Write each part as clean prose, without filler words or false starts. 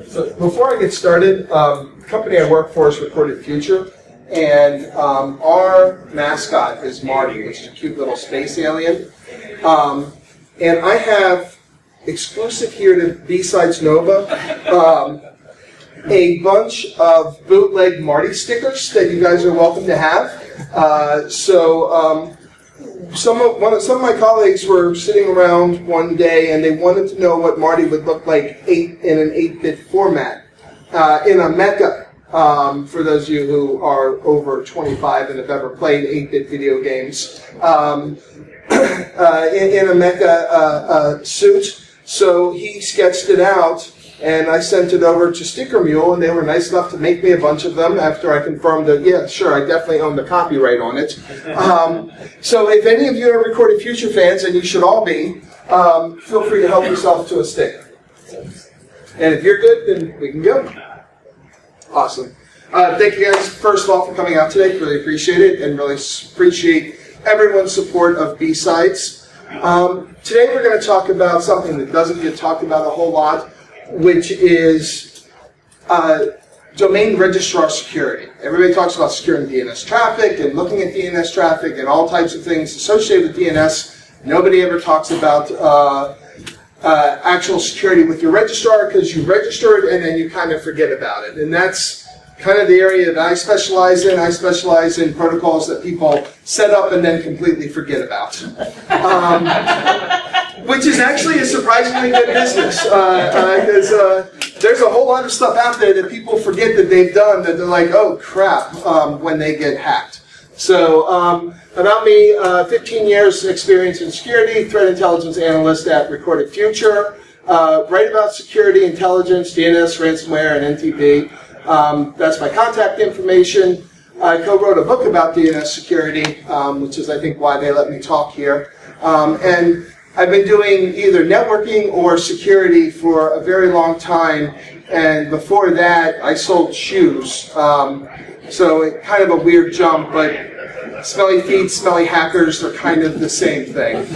So before I get started, the company I work for is Recorded Future, and our mascot is Marty, which is a cute little space alien. And I have exclusive here to BSides NOVA a bunch of bootleg Marty stickers that you guys are welcome to have. Some of my colleagues were sitting around one day and they wanted to know what Marty would look like in an 8-bit format in a mecha. For those of you who are over 25 and have ever played 8-bit video games, in a mecha suit. So he sketched it out, and I sent it over to Sticker Mule, and they were nice enough to make me a bunch of them after I confirmed that, yeah, sure, I definitely own the copyright on it. So if any of you are Recorded Future fans, and you should all be, feel free to help yourself to a sticker. And if you're good, then we can go. Awesome. Thank you guys, first of all, for coming out today. Really appreciate it, and really appreciate everyone's support of BSides. Today we're going to talk about something that doesn't get talked about a whole lot, which is domain registrar security. Everybody talks about securing DNS traffic and looking at DNS traffic and all types of things associated with DNS. Nobody ever talks about actual security with your registrar, because you register it and then you kind of forget about it. And that's kind of the area that I specialize in. I specialize in protocols that people set up and then completely forget about. Which is actually a surprisingly good business, because there's a whole lot of stuff out there that people forget that they've done, that they're like, oh crap, when they get hacked. So about me, 15 years experience in security, threat intelligence analyst at Recorded Future, write about security, intelligence, DNS, ransomware, and NTP. That's my contact information. I co-wrote a book about DNS security, which is, I think, why they let me talk here. And I've been doing either networking or security for a very long time. And before that, I sold shoes. So it kind of a weird jump, but smelly feet, smelly hackers are kind of the same thing.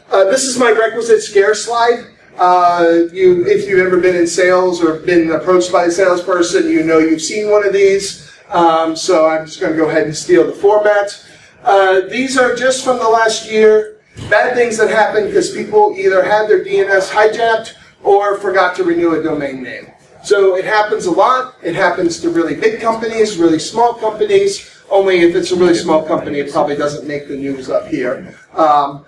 This is my requisite scare slide. If you've ever been in sales or been approached by a salesperson, you know you've seen one of these. So I'm just going to go ahead and steal the format. These are just from the last year. Bad things that happen because people either had their DNS hijacked or forgot to renew a domain name. So it happens a lot. It happens to really big companies, really small companies. Only if it's a really small company, it probably doesn't make the news up here. But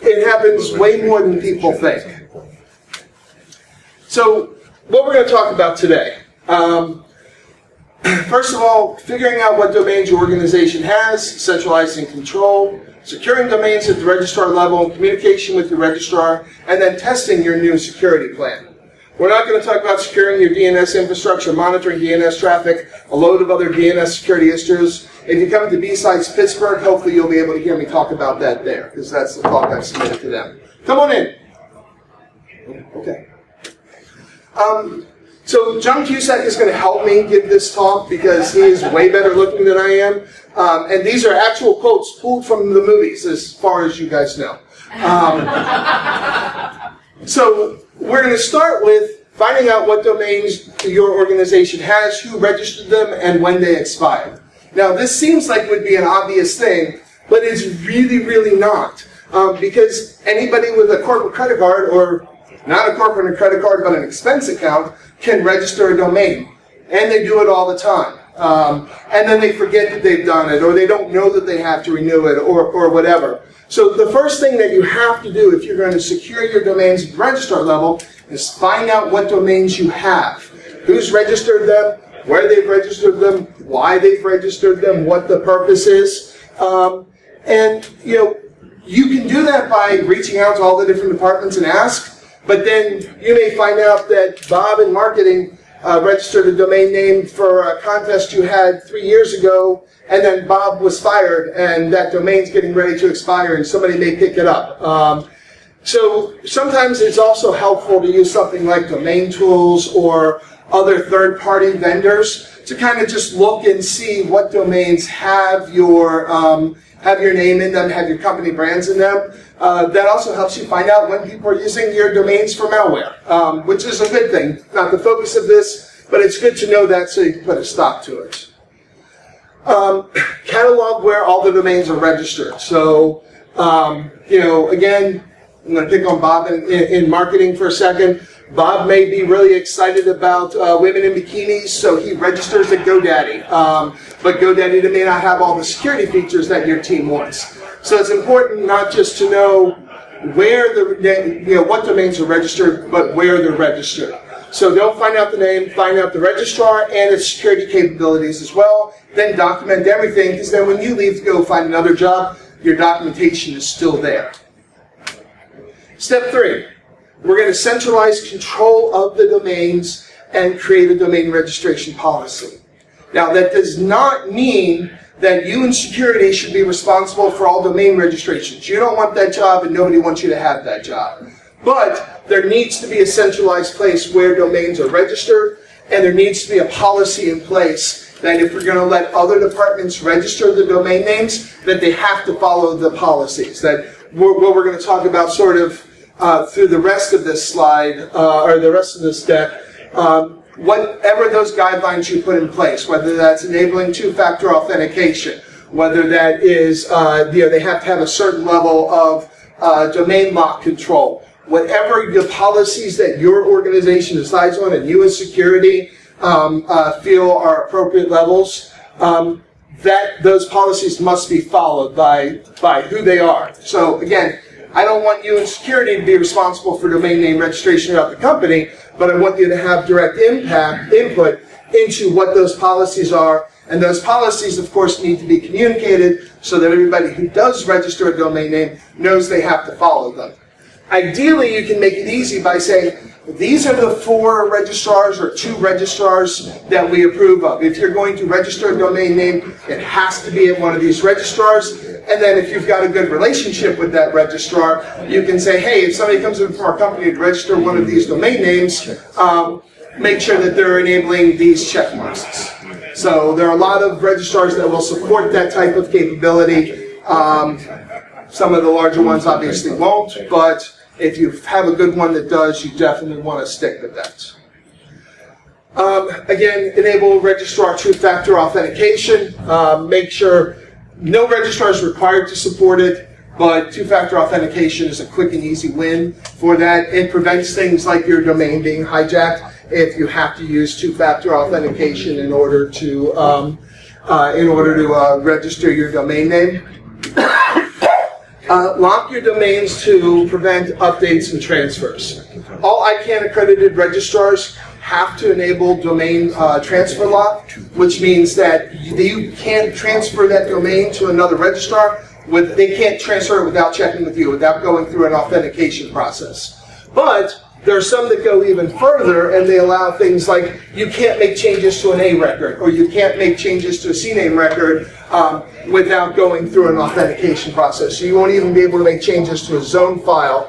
it happens way more than people think. So what we're going to talk about today. First of all, figuring out what domains your organization has, centralizing control, securing domains at the registrar level, communication with your registrar, and then testing your new security plan. We're not going to talk about securing your DNS infrastructure, monitoring DNS traffic, a load of other DNS security issues. If you come to BSides Pittsburgh, hopefully you'll be able to hear me talk about that there, because that's the talk I've submitted to them. Come on in. Okay. So John Cusack is going to help me give this talk because he is way better looking than I am. And these are actual quotes pulled from the movies, as far as you guys know. So we're going to start with finding out what domains your organization has, who registered them, and when they expired. Now, this seems like it would be an obvious thing, but it's really, really not. Because anybody with a corporate credit card, or not a corporate credit card, but an expense account, can register a domain. And they do it all the time. And then they forget that they've done it, or they don't know that they have to renew it, or whatever. So the first thing that you have to do if you're going to secure your domains at the registrar level is find out what domains you have. Who's registered them, where they've registered them, why they've registered them, what the purpose is. And you can do that by reaching out to all the different departments and ask, but then you may find out that Bob in marketing registered a domain name for a contest you had 3 years ago, and then Bob was fired, and that domain's getting ready to expire, and somebody may pick it up. So sometimes it's also helpful to use something like domain tools or other third-party vendors to kind of just look and see what domains have your have your name in them, have your company brands in them. That also helps you find out when people are using your domains for malware, which is a good thing. Not the focus of this, but it's good to know that so you can put a stop to it. Catalog where all the domains are registered. So, again, I'm going to pick on Bob in marketing for a second. Bob may be really excited about women in bikinis, so he registers at GoDaddy. But GoDaddy may not have all the security features that your team wants. So it's important not just to know where what domains are registered, but where they're registered. So don't find out the name, find out the registrar and its security capabilities as well. Then document everything, because then when you leave to go find another job, your documentation is still there. Step 3. We're going to centralize control of the domains and create a domain registration policy. Now, that does not mean that you in security should be responsible for all domain registrations. You don't want that job, and nobody wants you to have that job. But there needs to be a centralized place where domains are registered, and there needs to be a policy in place that if we're going to let other departments register the domain names, that they have to follow the policies. That what we're going to talk about sort of through the rest of this slide, or the rest of this deck, whatever those guidelines you put in place, whether that's enabling two-factor authentication, whether that is, they have to have a certain level of domain lock control, whatever the policies that your organization decides on and you as security feel are appropriate levels, those policies must be followed by who they are. So again, I don't want you in security to be responsible for domain name registration throughout the company, but I want you to have direct input into what those policies are. And those policies, of course, need to be communicated so that everybody who does register a domain name knows they have to follow them. Ideally, you can make it easy by saying, these are the 4 registrars or 2 registrars that we approve of. If you're going to register a domain name, it has to be at one of these registrars. And then if you've got a good relationship with that registrar, you can say, hey, if somebody comes in from our company to register one of these domain names, make sure that they're enabling these check marks. So there are a lot of registrars that will support that type of capability. Some of the larger ones obviously won't, but if you have a good one that does, you definitely want to stick with that. Again, enable registrar two-factor authentication. Make sure no registrar is required to support it, but two-factor authentication is a quick and easy win for that. It prevents things like your domain being hijacked if you have to use two-factor authentication in order to register your domain name. Lock your domains to prevent updates and transfers. All ICANN accredited registrars have to enable domain transfer lock, which means that you can't transfer that domain to another registrar. They can't transfer it without checking with you, without going through an authentication process. But there are some that go even further, and they allow things like you can't make changes to an A record, or you can't make changes to a CNAME record without going through an authentication process. So you won't even be able to make changes to a zone file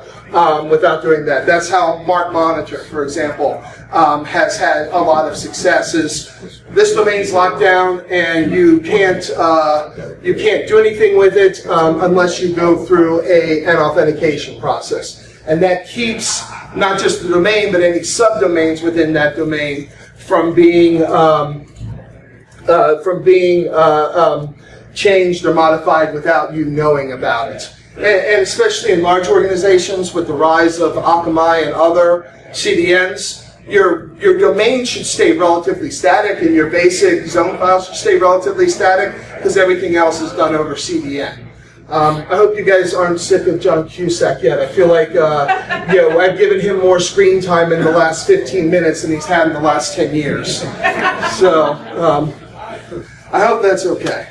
without doing that. That's how Mark Monitor, for example, has had a lot of success. Is this domain's locked down, and you can't do anything with it unless you go through an authentication process. And that keeps not just the domain, but any subdomains within that domain from being changed or modified without you knowing about it. And especially in large organizations with the rise of Akamai and other CDNs, your domain should stay relatively static, and your basic zone files should stay relatively static because everything else is done over CDN. I hope you guys aren't sick of John Cusack yet. I feel like I've given him more screen time in the last 15 minutes than he's had in the last 10 years. So I hope that's okay.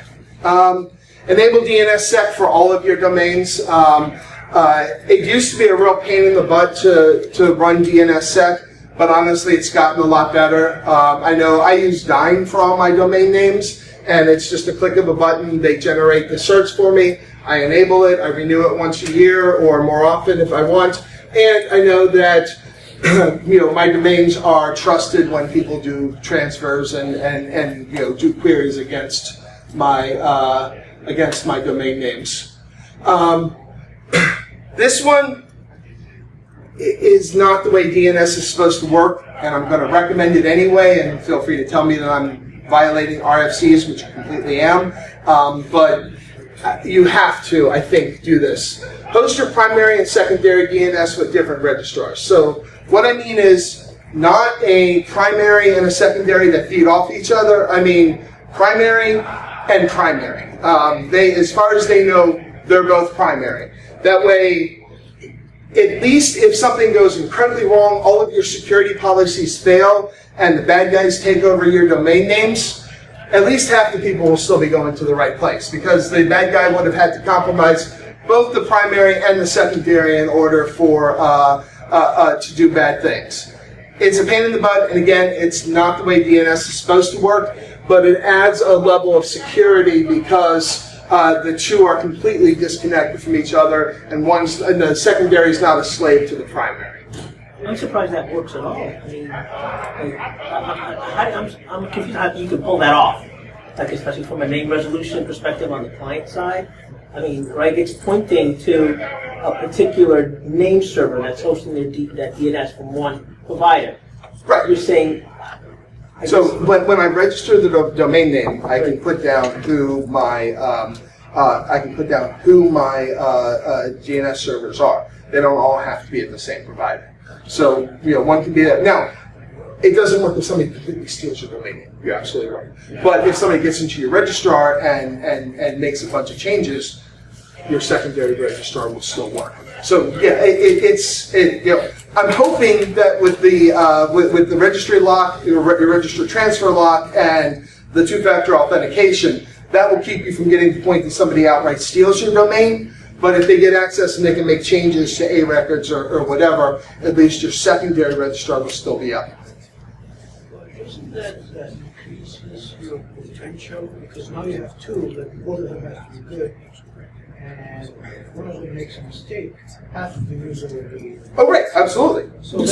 Enable DNSSEC for all of your domains. It used to be a real pain in the butt to run DNSSEC, but honestly it's gotten a lot better. I know I use Dyn for all my domain names, and it's just a click of a button. They generate the certs for me. I enable it. I renew it once a year or more often if I want. And I know that my domains are trusted when people do transfers and do queries against my against my domain names. This one is not the way DNS is supposed to work, and I'm going to recommend it anyway, and feel free to tell me that I'm violating RFCs, which I completely am, but you have to, I think, do this. Host your primary and secondary DNS with different registrars. So what I mean is not a primary and a secondary that feed off each other. I mean primary and primary. As far as they know, they're both primary. That way, at least if something goes incredibly wrong, all of your security policies fail, and the bad guys take over your domain names, at least half the people will still be going to the right place, because the bad guy would have had to compromise both the primary and the secondary in order for to do bad things. It's a pain in the butt, and again, it's not the way DNS is supposed to work, but it adds a level of security because the two are completely disconnected from each other, and the secondary is not a slave to the primary. I'm surprised that works at all. I mean, I'm confused how you can pull that off, like especially from a name resolution perspective on the client side. I mean, right? It's pointing to a particular name server that's hosting that DNS from one provider. Right. You're saying. So when I register the domain name, I can put down who my DNS servers are. They don't all have to be at the same provider. So one can be that. Now, it doesn't work if somebody completely steals your domain name. You're absolutely right. But if somebody gets into your registrar and makes a bunch of changes, your secondary registrar will still work. So yeah, I'm hoping that with the registry lock, your registrar transfer lock, and the two-factor authentication, that will keep you from getting to the point that somebody outright steals your domain. But if they get access and they can make changes to A records or whatever, at least your secondary registrar will still be up. Isn't that increases your potential? Because now you have two, but both of them have to be good. And if one of them makes a mistake, half of the user will be. Oh, right, absolutely. So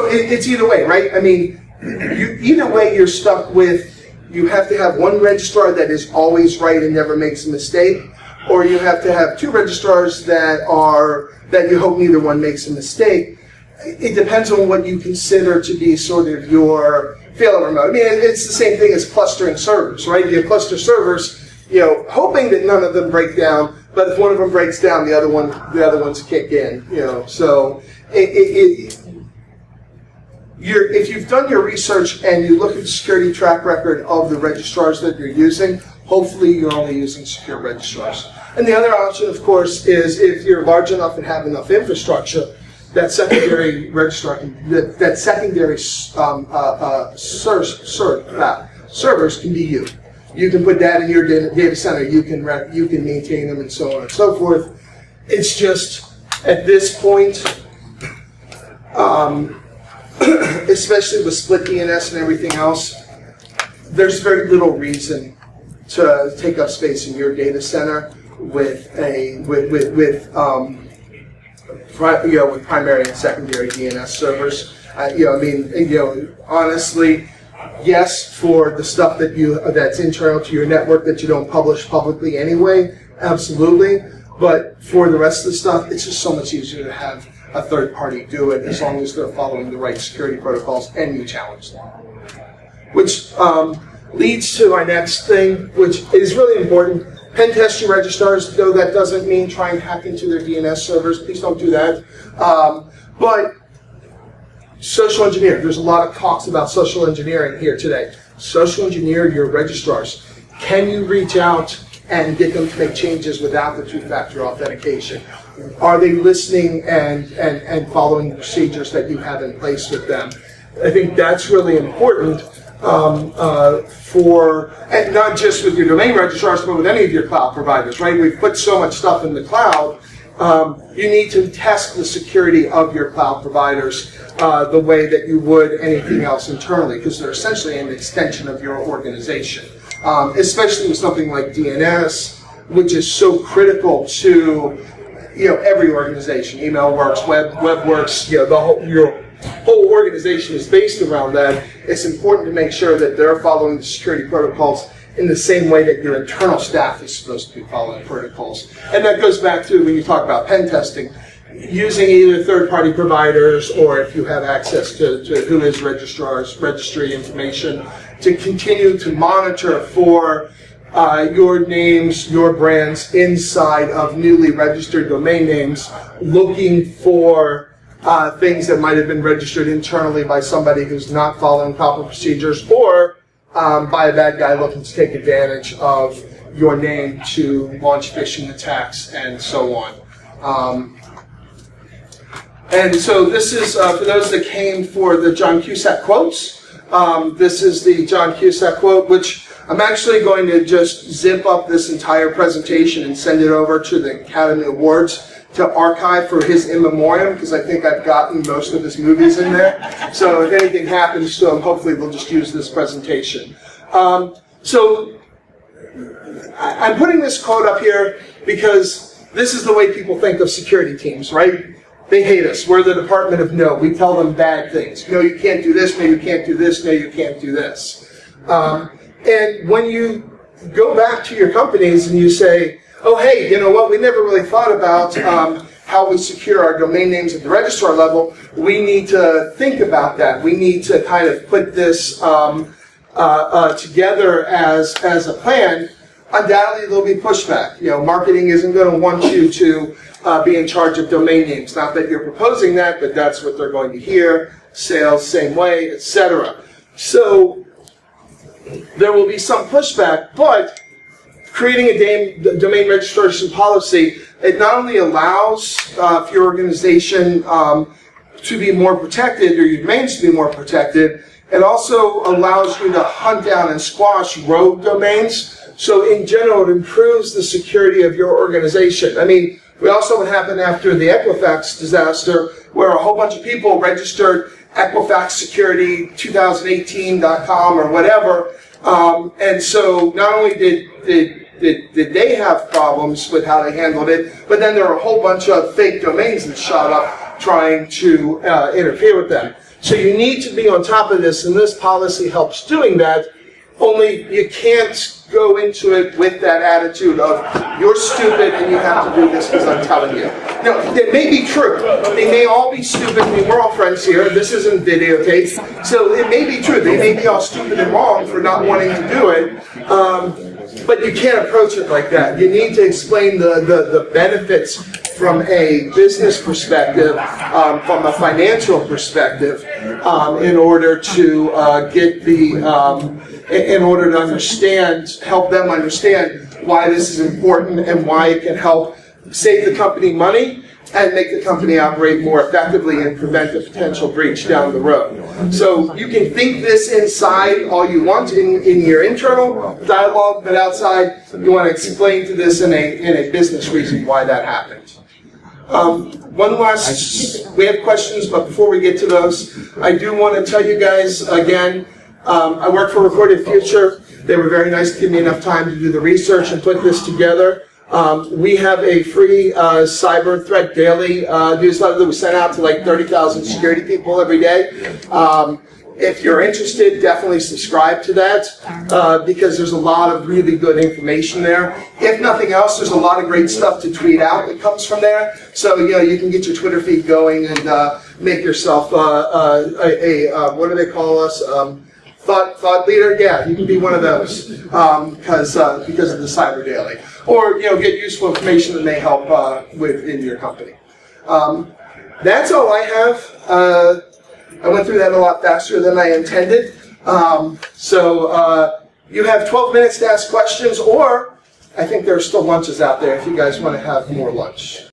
it's either way, right? I mean, either way, you're stuck with. You have to have one registrar that is always right and never makes a mistake, or you have to have two registrars that you hope neither one makes a mistake. It depends on what you consider to be sort of your failover mode. I mean, it's the same thing as clustering servers, right? You cluster servers, hoping that none of them break down, but if one of them breaks down, the other ones kick in, So if you've done your research and you look at the security track record of the registrars that you're using, hopefully you're only using secure registrars. And the other option, of course, is if you're large enough and have enough infrastructure, that secondary registrar, that secondary servers can be you. You can put that in your data center. You can maintain them and so on and so forth. It's just at this point, especially with split DNS and everything else, there's very little reason to take up space in your data center with primary and secondary DNS servers. Honestly, yes, for the stuff that's internal to your network that you don't publish publicly anyway, absolutely. But for the rest of the stuff, it's just so much easier to have a third party do it as long as they're following the right security protocols and you challenge them. Which leads to our next thing, which is really important. Pen test your registrars, though that doesn't mean try and hack into their DNS servers. Please don't do that. But social engineer. There's a lot of talks about social engineering here today. Social engineer your registrars. Can you reach out and get them to make changes without the two-factor authentication? Are they listening and following the procedures that you have in place with them? I think that's really important and not just with your domain registrars, but with any of your cloud providers, right? We've put so much stuff in the cloud. You need to test the security of your cloud providers the way that you would anything else internally, because they're essentially an extension of your organization. Especially with something like DNS, which is so critical to every organization. Email works, web works. Your whole organization is based around that. It's important to make sure that they're following the security protocols in the same way that your internal staff is supposed to be following protocols. And that goes back to when you talk about pen testing, using either third-party providers or if you have access to who is Registrar's registry information to continue to monitor for your names, your brands inside of newly registered domain names, looking for things that might have been registered internally by somebody who's not following proper procedures, or by a bad guy looking to take advantage of your name to launch phishing attacks and so on. And so this is, for those that came for the John Cusack quotes, this is the John Cusack quote, which I'm actually going to just zip up this entire presentation and send it over to the Academy Awards to archive for his in memoriam, because I think I've gotten most of his movies in there. So if anything happens to him, hopefully we'll just use this presentation. So I'm putting this quote up here because this is the way people think of security teams, right? They hate us. We're the department of no. We tell them bad things. No, you can't do this. No, you can't do this. No, you can't do this. And when you go back to your companies and you say, oh, hey, you know what? We never really thought about how we secure our domain names at the registrar level. We need to think about that. We need to kind of put this together as a plan. Undoubtedly, there'll be pushback. You know, marketing isn't going to want you to be in charge of domain names. Not that you're proposing that, but that's what they're going to hear. Sales, same way, etc. So there will be some pushback, but creating a domain registration policy, it not only allows for your organization to be more protected, or your domains to be more protected, it also allows you to hunt down and squash rogue domains. So in general, it improves the security of your organization. I mean, we also what happened after the Equifax disaster, where a whole bunch of people registered EquifaxSecurity2018.com or whatever, and so not only did they have problems with how they handled it, but then there were a whole bunch of fake domains that shot up trying to interfere with them. So you need to be on top of this, and this policy helps doing that. Only you can't go into it with that attitude of, you're stupid and you have to do this because I'm telling you. Now, it may be true. They may all be stupid. I mean, we're all friends here. This isn't videotaped. So it may be true. They may be all stupid and wrong for not wanting to do it. But you can't approach it like that. You need to explain the benefits from a business perspective, from a financial perspective, in order to get the, in order to understand, help them understand why this is important and why it can help save the company money and make the company operate more effectively and prevent a potential breach down the road. So you can think this inside all you want in your internal dialogue, but outside you want to explain to this in a business reason why that happened. One last, we have questions, but before we get to those, I do want to tell you guys again, I work for Recorded Future. They were very nice to give me enough time to do the research and put this together. We have a free Cyber Threat Daily newsletter that we send out to like 30,000 security people every day. If you're interested, definitely subscribe to that because there's a lot of really good information there. If nothing else, there's a lot of great stuff to tweet out that comes from there. So you know, you can get your Twitter feed going and make yourself what do they call us? Thought leader? Yeah, you can be one of those because of the Cyber Daily. Or you know, get useful information that may help within your company. That's all I have. I went through that a lot faster than I intended. So you have 12 minutes to ask questions, or I think there are still lunches out there if you guys want to have more lunch.